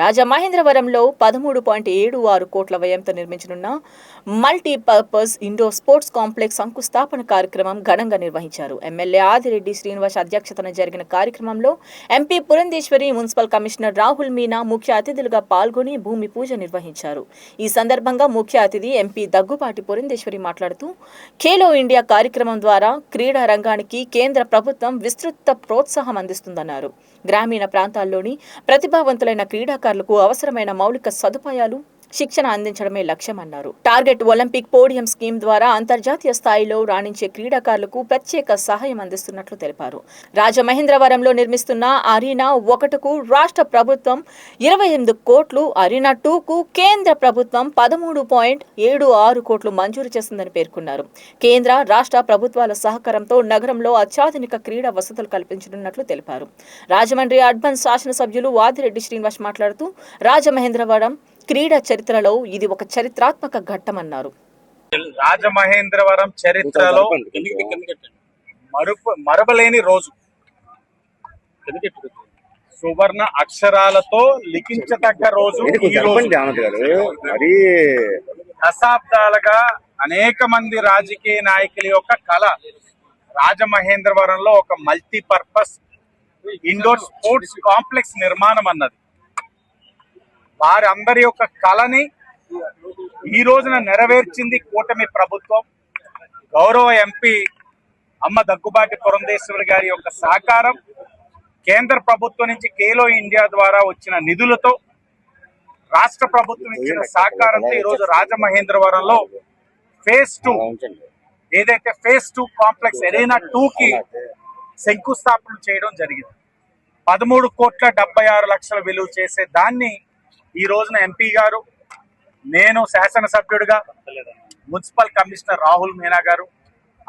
రాజమహేంద్రవరంలో 13.76 కోట్ల వ్యయంతో నిర్మించనున్న మల్టీపర్పస్ ఇండోర్ స్పోర్ట్స్ కాంప్లెక్స్ శంకుస్థాపన కార్యక్రమం ఘనంగా నిర్వహించారు. ఎమ్మెల్యే ఆదిరెడ్డి శ్రీనివాస్ అధ్యక్షతన జరిగిన కార్యక్రమంలో MP Purandeswari, municipal commissioner Rahul Meena ముఖ్య అతిథులుగా పాల్గొని భూమి పూజ నిర్వహించారు. ఈ సందర్భంగా ముఖ్య అతిథి ఎంపీ దగ్గుబాటి పురంధేశ్వరి మాట్లాడుతూ, ఖేలో ఇండియా కార్యక్రమం ద్వారా క్రీడా రంగానికి కేంద్ర ప్రభుత్వం విస్తృత ప్రోత్సాహం అందిస్తుందన్నారు. గ్రామీణ ప్రాంతాల్లోని ప్రతిభావంతులైన క్రీడాకారులకు అవసరమైన మౌలిక సదుపాయాలు, శిక్షణ అందించడమే లక్ష్యమన్నారు. టార్గెట్ ఒలింపిక్ పోడియం స్కీమ్ ద్వారా అంతర్జాతీయ స్థాయిలో రాణించే క్రీడాకారులకు ప్రత్యేక సహాయం అందిస్తున్నట్లు తెలిపారు. రాజమహేంద్రవరంలో నిర్మిస్తున్న అరీనా 1కు రాష్ట్ర ప్రభుత్వం 28 కోట్లు, అరీనా 2కు కేంద్ర ప్రభుత్వం 13.76 కోట్లు మంజూరు చేసిందని పేర్కొన్నారు. కేంద్ర, రాష్ట్ర ప్రభుత్వాల సహకారంతో నగరంలో అత్యాధునిక క్రీడా వసతులు కల్పించనున్నట్లు తెలిపారు. రాజమండ్రి అర్బన్ శాసనసభ్యులు ఆదిరెడ్డి శ్రీనివాస్ మాట్లాడుతూ, రాజమహేంద్రవరం క్రీడా చరిత్రలో ఇది ఒక చరిత్రాత్మక ఘట్టమన్నారు. రాజమహేంద్రవరం చరిత్రలో మరవలేని రోజు, సువర్ణ అక్షరాలతో లిఖించదగ్గ రోజు. దశాబ్దాలుగా అనేక మంది రాజకీయ నాయకుల యొక్క కళ రాజమహేంద్రవరంలో ఒక మల్టీపర్పస్ ఇండోర్ స్పోర్ట్స్ కాంప్లెక్స్ నిర్మాణం అన్నది. వారి అందరి యొక్క కళని ఈ రోజున నెరవేర్చింది కూటమి ప్రభుత్వం. గౌరవ ఎంపీ అమ్మ దగ్గుబాటి పురంధేశ్వరి గారి యొక్క సహకారం, కేంద్ర ప్రభుత్వం నుంచి ఖేలో ఇండియా ద్వారా వచ్చిన నిధులతో, రాష్ట్ర ప్రభుత్వం ఇచ్చిన సహకారంతో ఈరోజు రాజమహేంద్రవరంలో ఫేజ్ 2 ఏదైతే ఫేజ్ 2 కాంప్లెక్స్ అరీనా 2కి శంకుస్థాపన చేయడం జరిగింది. 13.76 కోట్ల విలువ చేసే దాన్ని ఈ రోజున ఎంపీ గారు, నేను శాసనసభ్యుడిగా, మున్సిపల్ కమిషనర్ రాహుల్ మీనా గారు,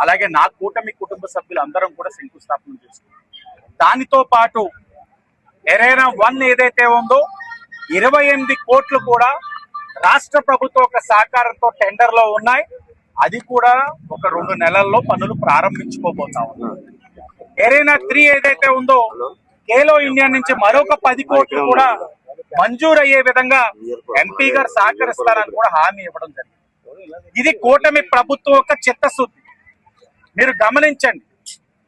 అలాగే నా కూటమి కుటుంబ సభ్యులు అందరం కూడా శంకుస్థాపన చేసుకున్నాం. దానితో పాటు అరీనా 1 ఏదైతే ఉందో 28 కోట్లు కూడా రాష్ట్ర ప్రభుత్వం ఒక సహకారంతో టెండర్లో ఉన్నాయి. అది కూడా ఒక 2 నెలల్లో పనులు ప్రారంభించుకోబోతా ఉన్నాం. అరీనా 3 ఏదైతే ఉందో ఖేలో ఇండియా నుంచి మరొక 10 కోట్లు కూడా మంజూరు అయ్యే విధంగా ఎంపీ గారు సహకరిస్తారని కూడా హామీ ఇవ్వడం జరిగింది. ఇది కూటమి ప్రభుత్వం యొక్క చిత్తశుద్ధి. మీరు గమనించండి,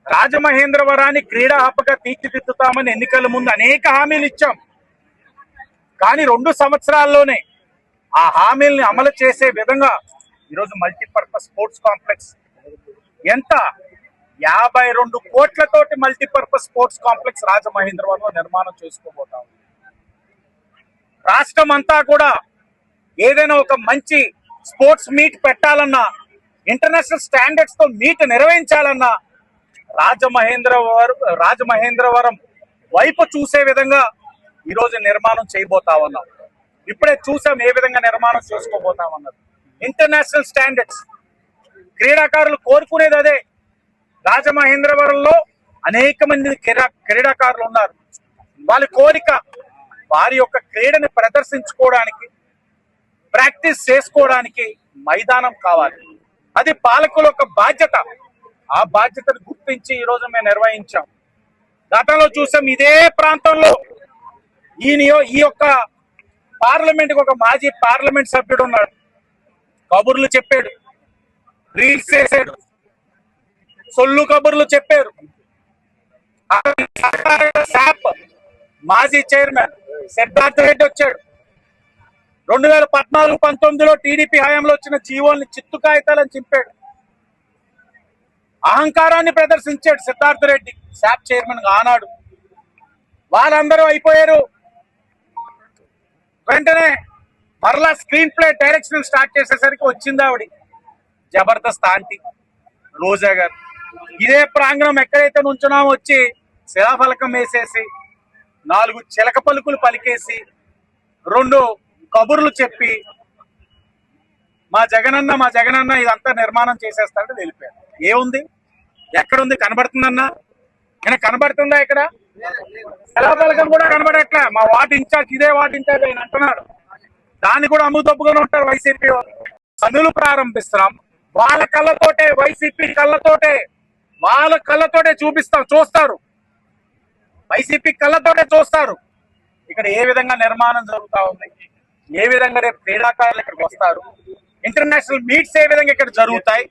రాజమహేంద్రవరాన్ని క్రీడా హబ్గా తీర్చిదిద్దుతామని ఎన్నికల ముందు అనేక హామీలు ఇచ్చాం. కానీ 2 సంవత్సరాల్లోనే ఆ హామీల్ని అమలు చేసే విధంగా ఈరోజు మల్టీపర్పస్ స్పోర్ట్స్ కాంప్లెక్స్ ఎంత 52 కోట్లతోటి మల్టీపర్పస్ స్పోర్ట్స్ కాంప్లెక్స్ రాజమహేంద్రవరంలో నిర్మాణం చేసుకోబోతాం. రాష్ట్రం అంతా కూడా ఏదైనా ఒక మంచి స్పోర్ట్స్ మీట్ పెట్టాలన్నా, ఇంటర్నేషనల్ స్టాండర్డ్స్ తో మీట్ నిర్వహించాలన్నా రాజమహేంద్రవరం వైపు చూసే విధంగా ఈరోజు నిర్మాణం చేయబోతా ఉన్నాం. ఇప్పుడే చూసాం ఏ విధంగా నిర్మాణం చేసుకోబోతామన్నది. ఇంటర్నేషనల్ స్టాండర్డ్స్ క్రీడాకారులు కోరుకునేది అదే. రాజమహేంద్రవరంలో అనేక మంది క్రీడాకారులు ఉన్నారు. వాళ్ళ కోరిక వారి యొక్క క్రీడని ప్రదర్శించుకోవడానికి, ప్రాక్టీస్ చేసుకోవడానికి మైదానం కావాలి. అది పాలకుల యొక్క బాధ్యత. ఆ బాధ్యతను గుర్తించి ఈ రోజు మేము నిర్వహించాం. గతంలో చూసాం ఇదే ప్రాంతంలో ఈ యొక్క పార్లమెంట్ ఒక మాజీ పార్లమెంట్ సభ్యుడు ఉన్నాడు. కబుర్లు చెప్పాడు, రీల్స్ చేశాడు, సొల్లు కబుర్లు చెప్పారు. మాజీ చైర్మన్ సిద్ధార్థ రెడ్డి వచ్చాడు. 2014-19లో టీడీపీ హయాంలో వచ్చిన జీవోల్ని చిత్తు కాగితాలని చింపాడు. అహంకారాన్ని ప్రదర్శించాడు సిద్ధార్థ రెడ్డి శాప్ చైర్మన్ ఆనాడు. వాళ్ళందరూ అయిపోయారు. వెంటనే మరలా స్క్రీన్ ప్లే డైరెక్షన్ స్టార్ట్ చేసేసరికి వచ్చింది ఆవిడ జబర్దస్త్ ఆంటీ రోజా గారు. ఇదే ప్రాంగణం ఎక్కడైతే నుంచున్నామో వచ్చి శిలాఫలకం వేసేసి 4 చిలక పలుకులు పలికేసి 2 కబుర్లు చెప్పి మా జగనన్న ఇదంతా నిర్మాణం చేసేస్తాడని వెళ్ళిపోయారు. ఏముంది, ఎక్కడుంది, కనబడుతుందన్నా? కనబడుతుందా? ఇక్కడ శిలాఫలకం కూడా కనబడట్లే. మా వార్డు ఇన్ఛార్జ్, ఇదే వార్డు ఇన్ఛార్జ్ ఆయన అంటున్నాడు. దాన్ని కూడా అమ్ముతప్పుగానే ఉంటారు వైసీపీ వాళ్ళు. పనులు ప్రారంభిస్తున్నాం వాళ్ళ కళ్ళతోటే, వైసీపీ కళ్ళతోటే, వాళ్ళ కళ్ళతోటే చూస్తారు. వైసీపీ కళ్ళతోటే చూస్తారు. ఇక్కడ ఏ విధంగా నిర్మాణం జరుగుతా ఉంది, ఏ విధంగా రేపు క్రీడాకారులు ఇక్కడికి వస్తారు, ఇంటర్నేషనల్ మీట్స్ ఏ విధంగా ఇక్కడ జరుగుతాయి,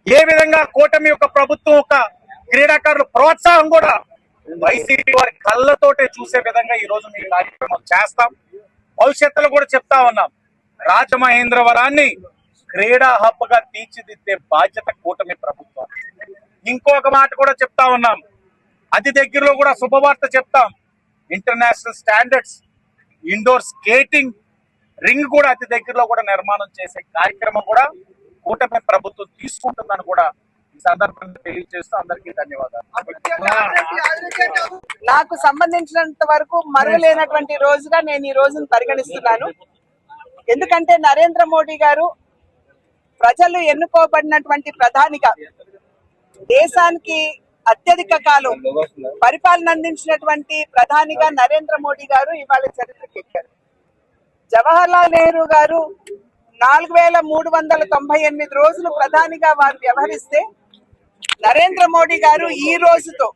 ఏ విధంగా కూటమి యొక్క ప్రభుత్వం ఒక క్రీడాకారుల ప్రోత్సాహం కూడా వైసీపీ వారి కళ్ళతోటే చూసే విధంగా ఈ రోజు మీ కార్యక్రమం చేస్తాం. భవిష్యత్తులో కూడా చెప్తా ఉన్నాం, రాజమహేంద్రవరాన్ని క్రీడా హబ్ గా తీర్చిదిద్దే బాధ్యత కూటమి ప్రభుత్వం. ఇంకొక మాట కూడా చెప్తా ఉన్నాం, అతి దగ్గరలో కూడా శుభవార్త చెప్తాం, international standards indoor skating ring కూడా అతి దగ్గరలో కూడా నిర్మాణం చేసే కార్యక్రమం కూడా కూటమి ప్రభుత్వం తీసుకుంటుందని కూడా ఈ సందర్భంగా తెలియజేస్తూ అందరికీ ధన్యవాదాలు. నాకు సంబంధించినంత వరకు మరువలేనటువంటి రోజుగా నేను ఈ రోజును పరిగణిస్తున్నాను. ఎందుకంటే నరేంద్ర మోడీ గారు ప్రజలు ఎన్నుకోబడినటువంటి ప్రధానిగా దేశానికి అత్యధిక కాలం పరిపాలన అందించినటువంటి ప్రధానిగా నరేంద్ర మోడీ గారు ఇవాళ చరిత్రకెక్కారు. జవహర్లాల్ నెహ్రూ గారు 4398 రోజులు ప్రధానిగా వారు వ్యవహరిస్తే నరేంద్ర మోడీ గారు ఈ రోజుతో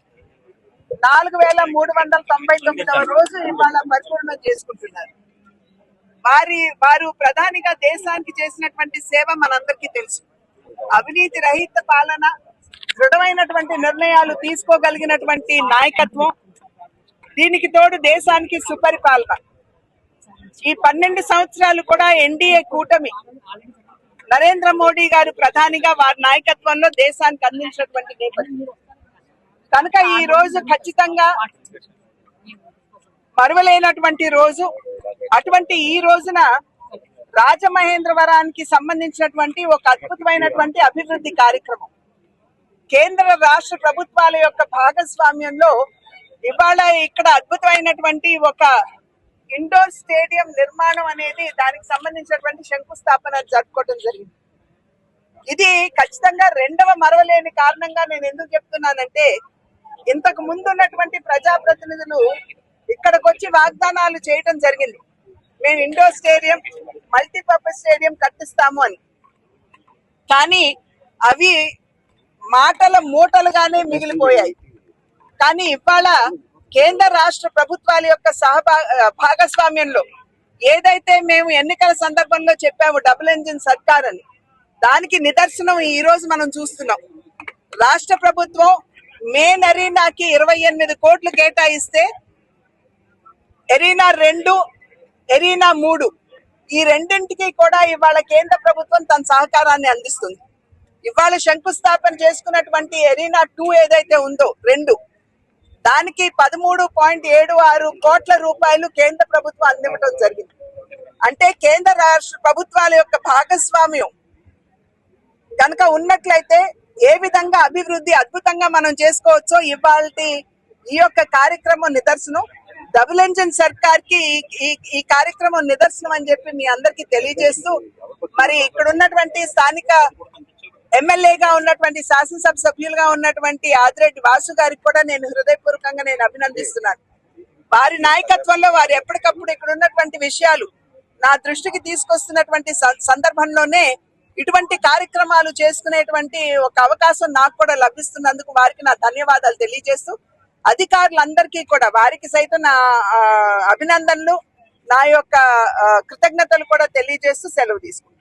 4399వ రోజు ఇవాళ పరిపూర్ణం చేసుకుంటున్నారు. వారు ప్రధానిగా దేశానికి చేసినటువంటి సేవ మనందరికీ తెలుసు. అవినీతి రహిత పాలన, దృఢమైనటువంటి నిర్ణయాలు తీసుకోగలిగినటువంటి నాయకత్వం, దీనికి తోడు దేశానికి సుపరిపాలన. ఈ 12 సంవత్సరాలు కూడా ఎన్డీఏ కూటమి నరేంద్ర మోడీ గారు ప్రధానిగా వారి నాయకత్వంలో దేశానికి అందించినటువంటి నేపథ్యం కనుక ఈ రోజు ఖచ్చితంగా మరువలేనటువంటి రోజు. అటువంటి ఈ రోజున రాజమహేంద్రవరానికి సంబంధించినటువంటి ఒక అద్భుతమైనటువంటి అభివృద్ధి కార్యక్రమం కేంద్ర రాష్ట్ర ప్రభుత్వాల యొక్క భాగస్వామ్యంలో ఇవాళ ఇక్కడ అద్భుతమైనటువంటి ఒక ఇండోర్ స్టేడియం నిర్మాణం అనేది దానికి సంబంధించినటువంటి శంకుస్థాపన జరుపుకోవడం జరిగింది. ఇది ఖచ్చితంగా రెండవ మరవలేని కారణంగా నేను ఎందుకు చెప్తున్నానంటే, ఇంతకు ముందు ఉన్నటువంటి ప్రజాప్రతినిధులు ఇక్కడికి వచ్చి వాగ్దానాలు చేయడం జరిగింది, మేము ఇండోర్ స్టేడియం, మల్టీపర్పస్ స్టేడియం కట్టిస్తాము అని. కానీ అవి మాటల మూటలుగానే మిగిలిపోయాయి. కానీ ఇవాళ కేంద్ర రాష్ట్ర ప్రభుత్వాల యొక్క భాగస్వామ్యంలో ఏదైతే మేము ఎన్నికల సందర్భంలో చెప్పాము డబుల్ ఇంజిన్ సర్కార్ అని, దానికి నిదర్శనం ఈ రోజు మనం చూస్తున్నాం. రాష్ట్ర ప్రభుత్వం మెయిన్ ఎరీనాకి 28 కోట్లు కేటాయిస్తే ఎరీనా 2, ఎరీనా 3 ఈ రెండింటికి కూడా ఇవాళ కేంద్ర ప్రభుత్వం తన సహకారాన్ని అందిస్తుంది. ఇవాళ శంకుస్థాపన చేసుకున్నటువంటి ఎరీనా 2 ఏదైతే ఉందో 2, దానికి 13.76 కోట్ల రూపాయలు కేంద్ర ప్రభుత్వం అందివ్వడం జరిగింది. అంటే కేంద్ర రాష్ట్ర ప్రభుత్వాల యొక్క భాగస్వామ్యం కనుక ఉన్నట్లయితే ఏ విధంగా అభివృద్ధి అద్భుతంగా మనం చేసుకోవచ్చో ఇవాళ ఈ యొక్క కార్యక్రమం నిదర్శనం. డబుల్ ఇంజిన్ సర్కార్ కి ఈ కార్యక్రమం నిదర్శనం అని చెప్పి మీ అందరికీ తెలియజేస్తూ, మరి ఇక్కడ ఉన్నటువంటి స్థానిక ఎమ్మెల్యేగా ఉన్నటువంటి శాసనసభ సభ్యులుగా ఉన్నటువంటి ఆదిరెడ్డి వాసు గారికి కూడా నేను హృదయపూర్వకంగా అభినందిస్తున్నాను. వారి నాయకత్వంలో వారు ఎప్పటికప్పుడు ఇక్కడ ఉన్నటువంటి విషయాలు నా దృష్టికి తీసుకొస్తున్నటువంటి సందర్భంలోనే ఇటువంటి కార్యక్రమాలు చేసుకునేటువంటి ఒక అవకాశం నాకు కూడా లభిస్తున్నందుకు వారికి నా ధన్యవాదాలు తెలియజేస్తూ, అధికారులందరికీ కూడా వారికి సైతం నా అభినందనలు, నా యొక్క కృతజ్ఞతలు కూడా తెలియజేస్తూ సెలవు తీసుకుంటాను.